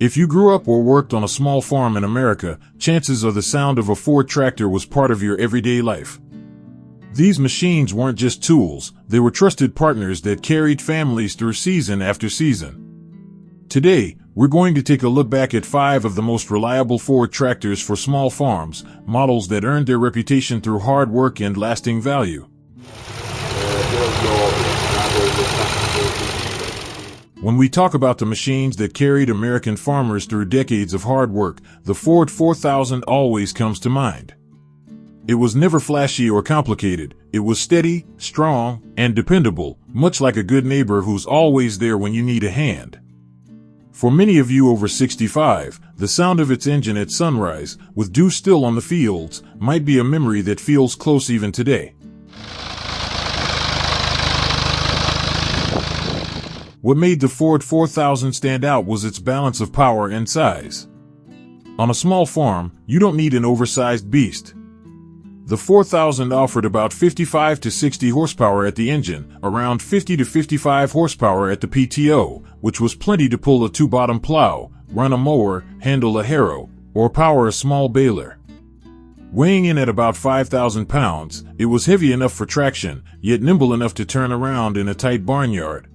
If you grew up or worked on a small farm in America, chances are the sound of a Ford tractor was part of your everyday life. These machines weren't just tools, they were trusted partners that carried families through season after season. Today, we're going to take a look back at 5 of the most reliable Ford tractors for small farms, models that earned their reputation through hard work and lasting value. When we talk about the machines that carried American farmers through decades of hard work, the Ford 4000 always comes to mind. It was never flashy or complicated. It was steady, strong, and dependable, much like a good neighbor who's always there when you need a hand. For many of you over 65, the sound of its engine at sunrise, with dew still on the fields, might be a memory that feels close even today. What made the Ford 4000 stand out was its balance of power and size. On a small farm, you don't need an oversized beast. The 4000 offered about 55 to 60 horsepower at the engine, around 50 to 55 horsepower at the PTO, which was plenty to pull a 2-bottom plow, run a mower, handle a harrow, or power a small baler. Weighing in at about 5,000 pounds, it was heavy enough for traction, yet nimble enough to turn around in a tight barnyard.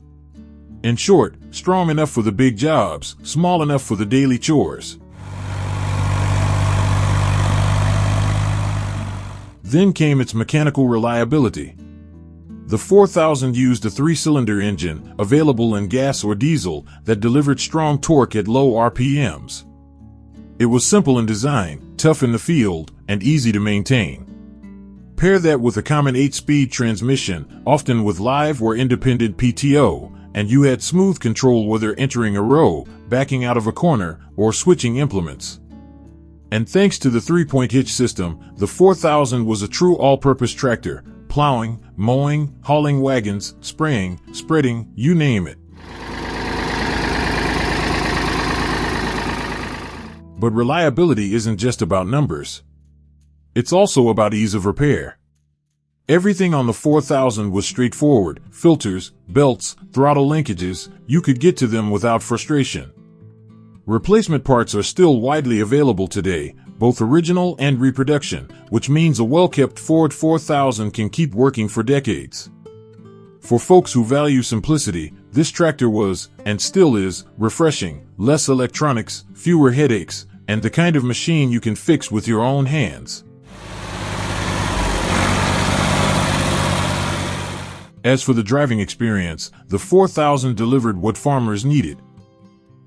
In short, strong enough for the big jobs, small enough for the daily chores. Then came its mechanical reliability. The 4000 used a 3-cylinder engine, available in gas or diesel, that delivered strong torque at low RPMs. It was simple in design, tough in the field, and easy to maintain. Pair that with a common 8-speed transmission, often with live or independent PTO, and you had smooth control whether entering a row, backing out of a corner, or switching implements. And thanks to the 3-point hitch system, the 4000 was a true all-purpose tractor, plowing, mowing, hauling wagons, spraying, spreading, you name it. But reliability isn't just about numbers. It's also about ease of repair. Everything on the 4000 was straightforward: filters, belts, throttle linkages. You could get to them without frustration. Replacement parts are still widely available today, both original and reproduction, which means a well-kept Ford 4000 can keep working for decades. For folks who value simplicity, this tractor was, and still is, refreshing: less electronics, fewer headaches, and the kind of machine you can fix with your own hands. As for the driving experience, the 4000 delivered what farmers needed.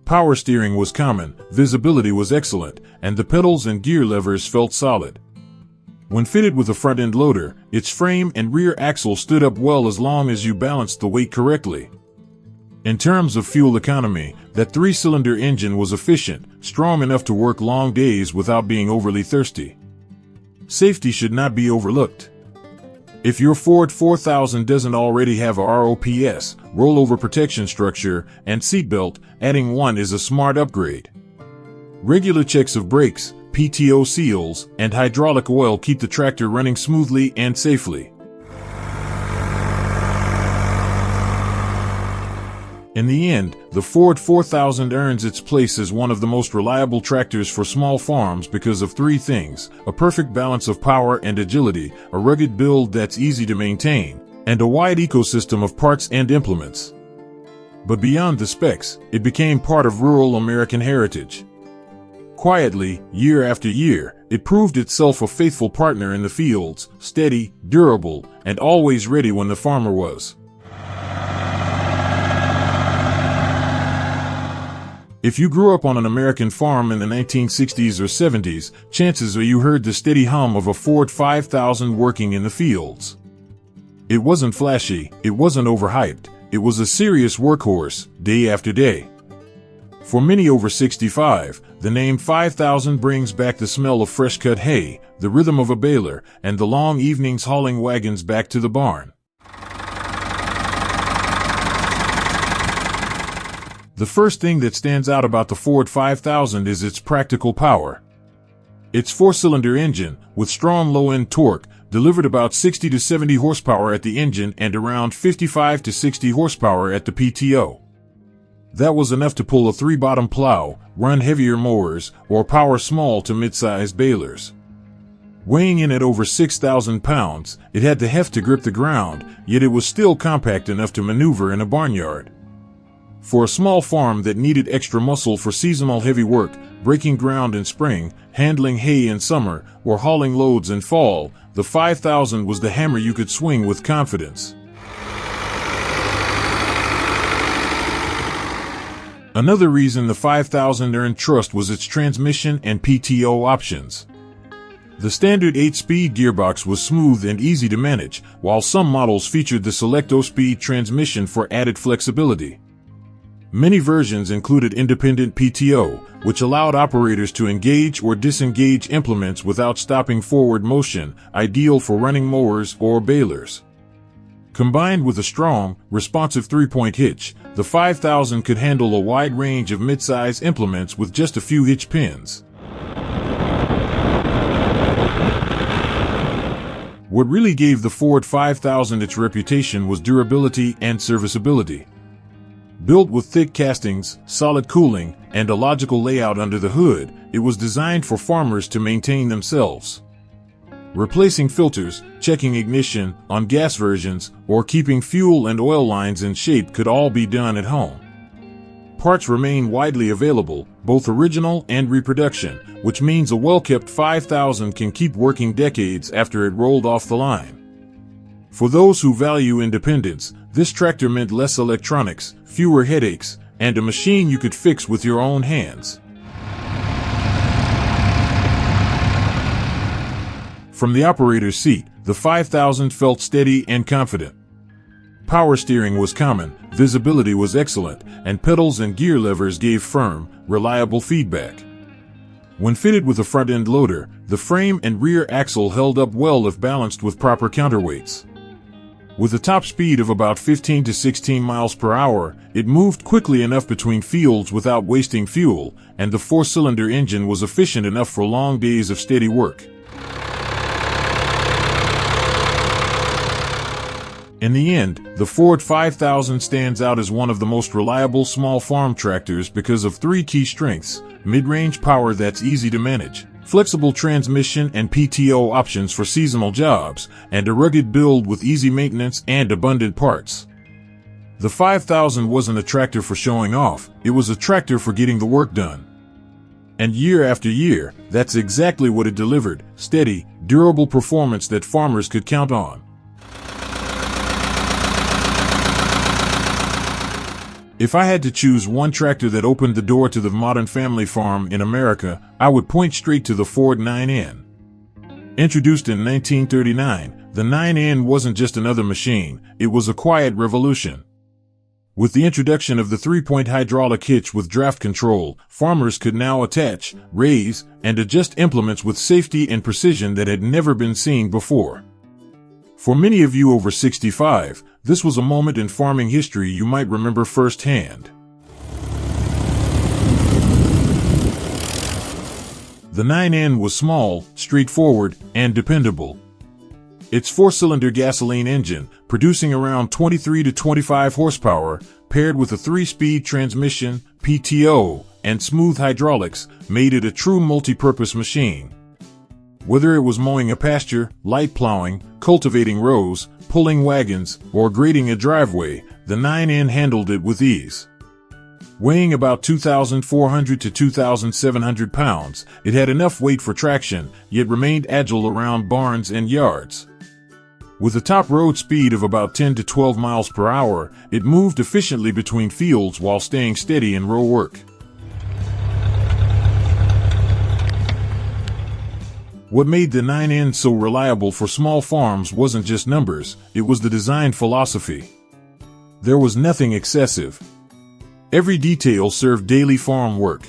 Power steering was common, visibility was excellent, and the pedals and gear levers felt solid. When fitted with a front-end loader, its frame and rear axle stood up well as long as you balanced the weight correctly. In terms of fuel economy, that 3-cylinder engine was efficient, strong enough to work long days without being overly thirsty. Safety should not be overlooked. If your Ford 4000 doesn't already have a ROPS, rollover protection structure, and seatbelt, adding one is a smart upgrade. Regular checks of brakes, PTO seals, and hydraulic oil keep the tractor running smoothly and safely. In the end, the Ford 4000 earns its place as one of the most reliable tractors for small farms because of 3 things: a perfect balance of power and agility, a rugged build that's easy to maintain, and a wide ecosystem of parts and implements. But beyond the specs, it became part of rural American heritage. Quietly, year after year, it proved itself a faithful partner in the fields, steady, durable, and always ready when the farmer was. If you grew up on an American farm in the 1960s or 70s, chances are you heard the steady hum of a Ford 5000 working in the fields. It wasn't flashy, it wasn't overhyped, it was a serious workhorse, day after day. For many over 65, the name 5000 brings back the smell of fresh-cut hay, the rhythm of a baler, and the long evenings hauling wagons back to the barn. The first thing that stands out about the Ford 5000 is its practical power. Its 4-cylinder engine, with strong low-end torque, delivered about 60 to 70 horsepower at the engine and around 55 to 60 horsepower at the PTO. That was enough to pull a 3-bottom plow, run heavier mowers, or power small to mid-sized balers. Weighing in at over 6,000 pounds, it had the heft to grip the ground, yet it was still compact enough to maneuver in a barnyard. For a small farm that needed extra muscle for seasonal heavy work, breaking ground in spring, handling hay in summer, or hauling loads in fall, the 5000 was the hammer you could swing with confidence. Another reason the 5000 earned trust was its transmission and PTO options. The standard 8-speed gearbox was smooth and easy to manage, while some models featured the Selecto-speed transmission for added flexibility. Many versions included independent PTO, which allowed operators to engage or disengage implements without stopping forward motion, ideal for running mowers or balers. Combined with a strong, responsive 3-point hitch, the 5000 could handle a wide range of mid-size implements with just a few hitch pins. What really gave the Ford 5000 its reputation was durability and serviceability. Built with thick castings, solid cooling, and a logical layout under the hood, it was designed for farmers to maintain themselves. Replacing filters, checking ignition on gas versions, or keeping fuel and oil lines in shape could all be done at home. Parts remain widely available, both original and reproduction, which means a well-kept 5000 can keep working decades after it rolled off the line. For those who value independence, this tractor meant less electronics, fewer headaches, and a machine you could fix with your own hands. From the operator's seat, the 5000 felt steady and confident. Power steering was common, visibility was excellent, and pedals and gear levers gave firm, reliable feedback. When fitted with a front-end loader, the frame and rear axle held up well if balanced with proper counterweights. With a top speed of about 15 to 16 miles per hour, it moved quickly enough between fields without wasting fuel, and the 4-cylinder engine was efficient enough for long days of steady work. In the end, the Ford 5000 stands out as one of the most reliable small farm tractors because of 3 key strengths: mid-range power that's easy to manage, flexible transmission and PTO options for seasonal jobs, and a rugged build with easy maintenance and abundant parts. The 5000 wasn't a tractor for showing off, it was a tractor for getting the work done. And year after year, that's exactly what it delivered: steady, durable performance that farmers could count on. If I had to choose one tractor that opened the door to the modern family farm in America, I would point straight to the Ford 9N. Introduced in 1939, the 9N wasn't just another machine, it was a quiet revolution. With the introduction of the 3-point hydraulic hitch with draft control, farmers could now attach, raise, and adjust implements with safety and precision that had never been seen before. For many of you over 65, this was a moment in farming history you might remember firsthand. The 9N was small, straightforward, and dependable. Its 4-cylinder gasoline engine, producing around 23 to 25 horsepower, paired with a 3-speed transmission, PTO, and smooth hydraulics, made it a true multi-purpose machine. Whether it was mowing a pasture, light plowing, cultivating rows, pulling wagons, or grading a driveway, the 9N handled it with ease. Weighing about 2,400 to 2,700 pounds, it had enough weight for traction, yet remained agile around barns and yards. With a top road speed of about 10 to 12 miles per hour, it moved efficiently between fields while staying steady in row work. What made the 9N so reliable for small farms wasn't just numbers, it was the design philosophy. There was nothing excessive. Every detail served daily farm work.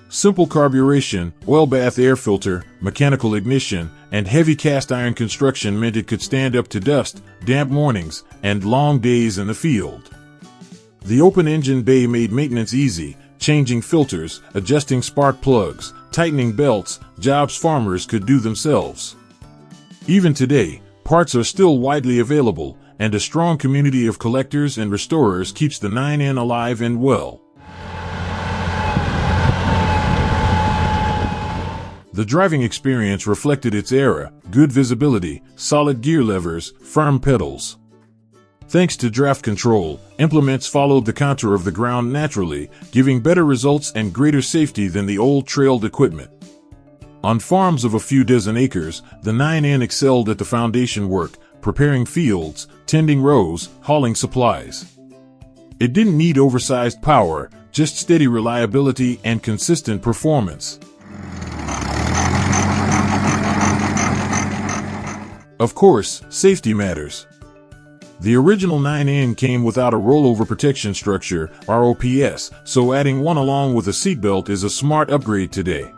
Simple carburation, oil bath air filter, mechanical ignition, and heavy cast iron construction meant it could stand up to dust, damp mornings, and long days in the field. The open engine bay made maintenance easy, changing filters, adjusting spark plugs, tightening belts, jobs farmers could do themselves. Even today, parts are still widely available, and a strong community of collectors and restorers keeps the 9N alive and well. The driving experience reflected its era: good visibility, solid gear levers, firm pedals. Thanks to draft control, implements followed the contour of the ground naturally, giving better results and greater safety than the old trailed equipment. On farms of a few dozen acres, the 9N excelled at the foundation work, preparing fields, tending rows, hauling supplies. It didn't need oversized power, just steady reliability and consistent performance. Of course, safety matters. The original 9N came without a rollover protection structure, ROPS, so adding one along with a seatbelt is a smart upgrade today.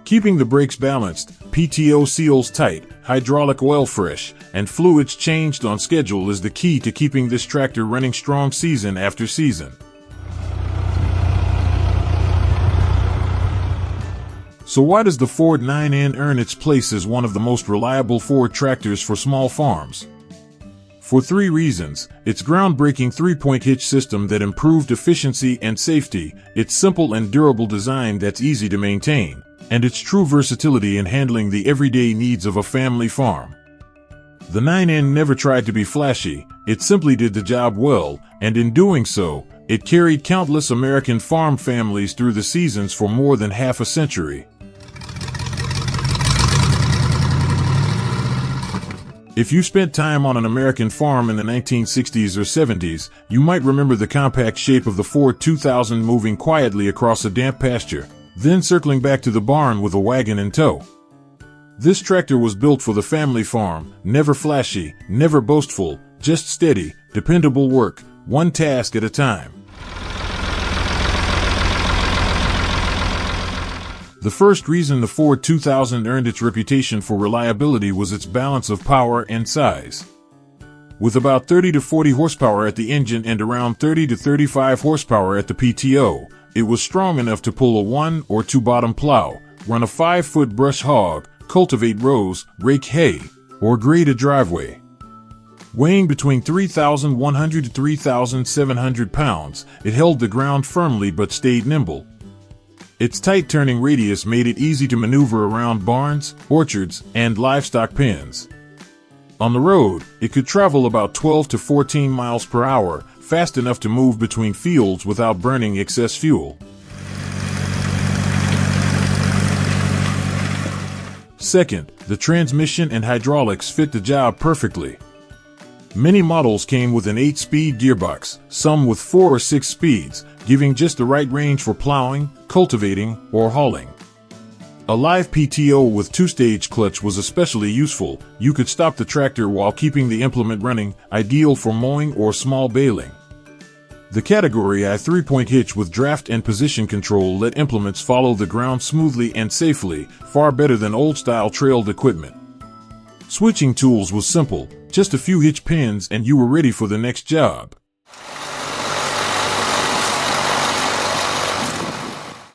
Keeping the brakes balanced, PTO seals tight, hydraulic oil fresh, and fluids changed on schedule is the key to keeping this tractor running strong season after season. So why does the Ford 9N earn its place as one of the most reliable Ford tractors for small farms? For 3 reasons: its groundbreaking 3-point hitch system that improved efficiency and safety, its simple and durable design that's easy to maintain, and its true versatility in handling the everyday needs of a family farm. The 9N never tried to be flashy, it simply did the job well, and in doing so, it carried countless American farm families through the seasons for more than half a century. If you spent time on an American farm in the 1960s or 70s, you might remember the compact shape of the Ford 2000 moving quietly across a damp pasture, then circling back to the barn with a wagon in tow. This tractor was built for the family farm, never flashy, never boastful, just steady, dependable work, one task at a time. The first reason the Ford 2000 earned its reputation for reliability was its balance of power and size. With about 30 to 40 horsepower at the engine and around 30 to 35 horsepower at the PTO, it was strong enough to pull a 1 or 2 bottom plow, run a 5-foot brush hog, cultivate rows, rake hay, or grade a driveway. Weighing between 3,100 to 3,700 pounds, it held the ground firmly but stayed nimble. Its tight turning radius made it easy to maneuver around barns, orchards, and livestock pens. On the road, it could travel about 12 to 14 miles per hour, fast enough to move between fields without burning excess fuel. Second, the transmission and hydraulics fit the job perfectly. Many models came with an 8-speed gearbox, some with 4 or 6 speeds, giving just the right range for plowing, cultivating, or hauling. A live PTO with 2-stage clutch was especially useful. You could stop the tractor while keeping the implement running, ideal for mowing or small baling. The Category I 3-point hitch with draft and position control let implements follow the ground smoothly and safely, far better than old-style trailed equipment. Switching tools was simple, just a few hitch pins and you were ready for the next job.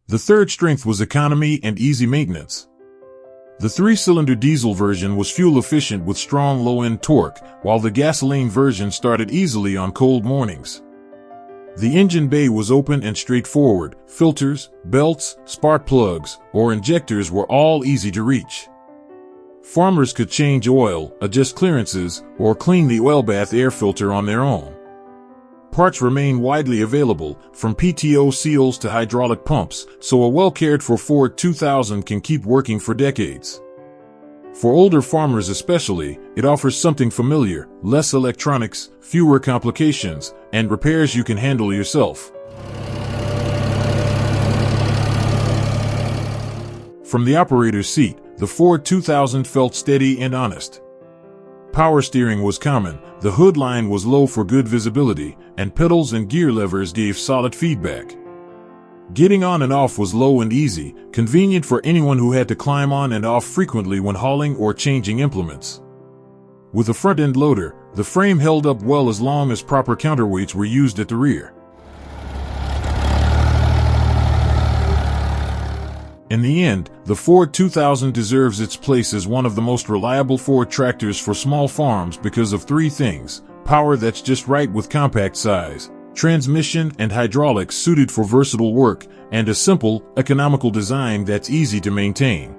The third strength was economy and easy maintenance. The 3-cylinder diesel version was fuel-efficient with strong low-end torque, while the gasoline version started easily on cold mornings. The engine bay was open and straightforward. Filters, belts, spark plugs, or injectors were all easy to reach. Farmers could change oil, adjust clearances, or clean the oil bath air filter on their own. Parts remain widely available, from PTO seals to hydraulic pumps, so a well-cared-for Ford 2000 can keep working for decades. For older farmers especially, it offers something familiar: less electronics, fewer complications, and repairs you can handle yourself. From the operator's seat, the Ford 2000 felt steady and honest. Power steering was common, the hood line was low for good visibility, and pedals and gear levers gave solid feedback. Getting on and off was low and easy, convenient for anyone who had to climb on and off frequently when hauling or changing implements. With a front-end loader, the frame held up well as long as proper counterweights were used at the rear. In the end, the Ford 2000 deserves its place as one of the most reliable Ford tractors for small farms because of 3 things: power that's just right with compact size, transmission and hydraulics suited for versatile work, and a simple, economical design that's easy to maintain.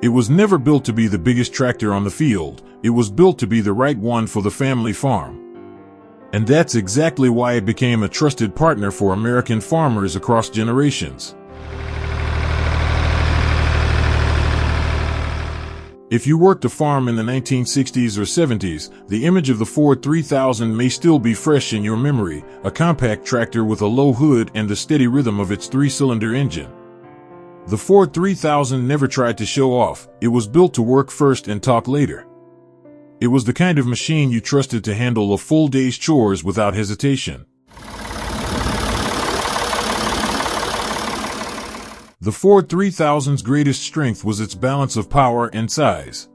It was never built to be the biggest tractor on the field. It was built to be the right one for the family farm. And that's exactly why it became a trusted partner for American farmers across generations. If you worked a farm in the 1960s or 70s, the image of the Ford 3000 may still be fresh in your memory, a compact tractor with a low hood and the steady rhythm of its three-cylinder engine. The Ford 3000 never tried to show off. It was built to work first and talk later. It was the kind of machine you trusted to handle a full day's chores without hesitation. The Ford 3000's greatest strength was its balance of power and size.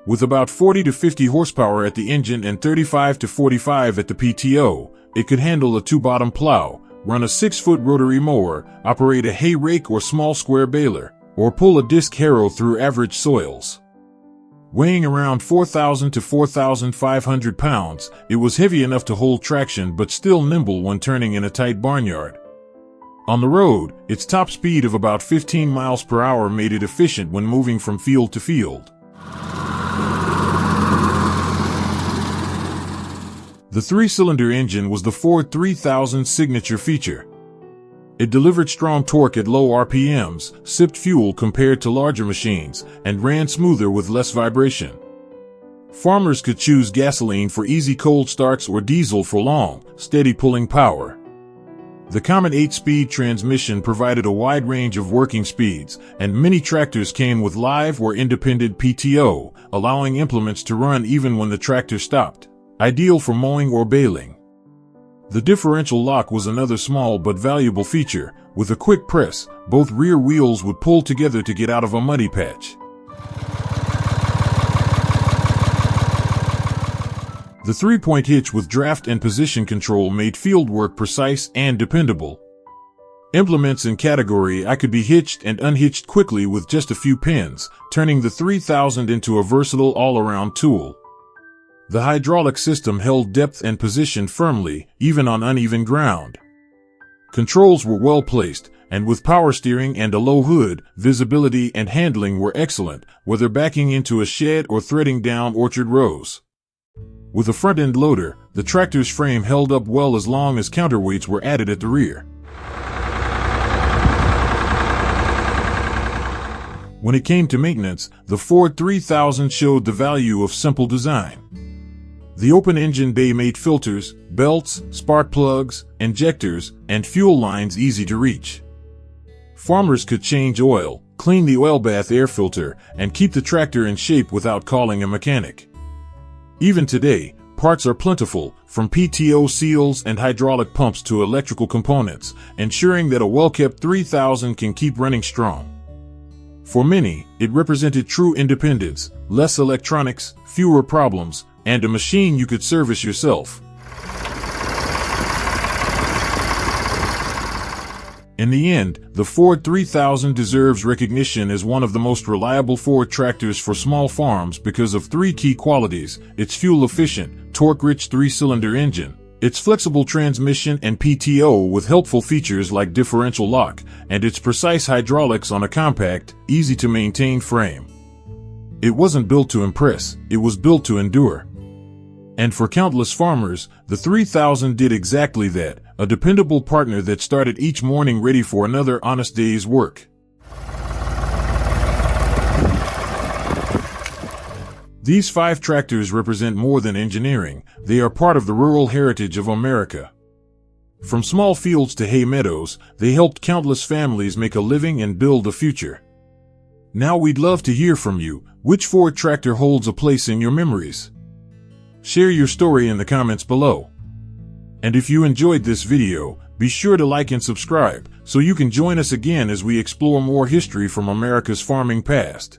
With about 40 to 50 horsepower at the engine and 35 to 45 at the PTO, it could handle a two-bottom plow, run a 6-foot rotary mower, operate a hay rake or small square baler, or pull a disc harrow through average soils. Weighing around 4,000 to 4,500 pounds, it was heavy enough to hold traction but still nimble when turning in a tight barnyard. On the road, its top speed of about 15 miles per hour made it efficient when moving from field to field. The three-cylinder engine was the Ford 3000's signature feature. It delivered strong torque at low RPMs, sipped fuel compared to larger machines, and ran smoother with less vibration. Farmers could choose gasoline for easy cold starts or diesel for long, steady pulling power. The common 8-speed transmission provided a wide range of working speeds, and many tractors came with live or independent PTO, allowing implements to run even when the tractor stopped, ideal for mowing or baling. The differential lock was another small but valuable feature. With a quick press, both rear wheels would pull together to get out of a muddy patch. The 3-point hitch with draft and position control made fieldwork precise and dependable. Implements in Category I could be hitched and unhitched quickly with just a few pins, turning the 3000 into a versatile all-around tool. The hydraulic system held depth and position firmly, even on uneven ground. Controls were well placed, and with power steering and a low hood, visibility and handling were excellent, whether backing into a shed or threading down orchard rows. With a front-end loader, the tractor's frame held up well as long as counterweights were added at the rear. When it came to maintenance, the Ford 3000 showed the value of simple design. The open engine bay made filters, belts, spark plugs, injectors, and fuel lines easy to reach. Farmers could change oil, clean the oil bath air filter, and keep the tractor in shape without calling a mechanic. Even today, parts are plentiful, from PTO seals and hydraulic pumps to electrical components, ensuring that a well-kept 3000 can keep running strong. For many, it represented true independence, less electronics, fewer problems, and a machine you could service yourself. In the end, the Ford 3000 deserves recognition as one of the most reliable Ford tractors for small farms because of 3 key qualities: its fuel-efficient, torque-rich 3-cylinder engine, its flexible transmission and PTO with helpful features like differential lock, and its precise hydraulics on a compact, easy-to-maintain frame. It wasn't built to impress, it was built to endure. And for countless farmers, the 3000 did exactly that, a dependable partner that started each morning ready for another honest day's work. These 5 tractors represent more than engineering, they are part of the rural heritage of America. From small fields to hay meadows, they helped countless families make a living and build a future. Now we'd love to hear from you. Which Ford tractor holds a place in your memories? Share your story in the comments below. And if you enjoyed this video, be sure to like and subscribe so you can join us again as we explore more history from America's farming past.